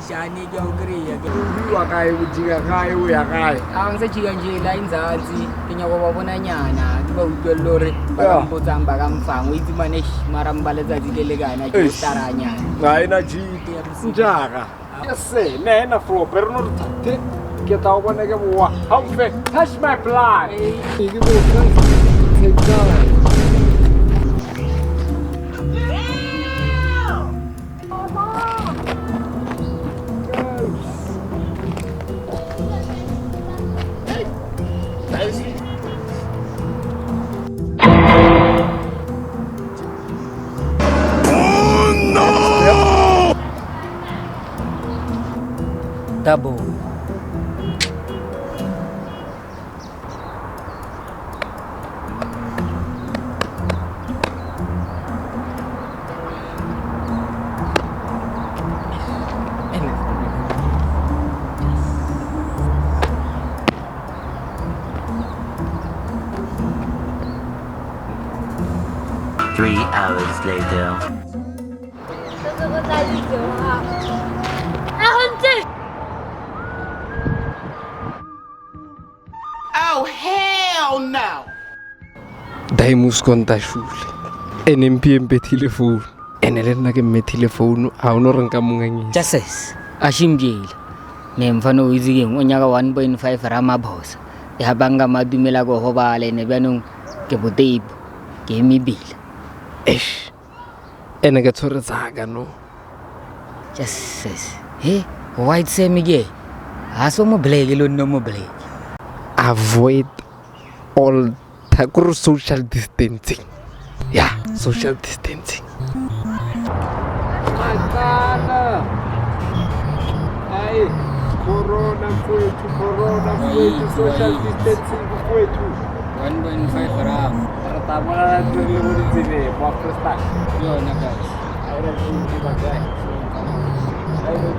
Jani jogri ya kai ujiga kai uya kai angse chiganje line zazi kenya babona nyana tiba ugelore bakamboza bakamfanga izimane marambale zazi kelegana jistaranya ngaina jiti njaka yese nena fro pero no tate que tá ubona ke bua how fe touch my fly take down double Three hours later. Oh, hell no! Daimus conta shule. NMPMP telephone. Enelena ke me telephone a ono ranka munganyi. Justice ashimjile nemfano izike ngonyaka 1.5 ramabhosa yabanga madumela go hobale ne banong ke boteip ke mibile ene ke tshore tsaka no. Justice he white semige aso mo black lo no mo black avoid all takuru social distancing. Yeah, social distancing. Makana. Ai, corona kwetu, social distancing kwetu. 1.5 ram Pertama dari di sini, mau first time. yo na guys Ayo,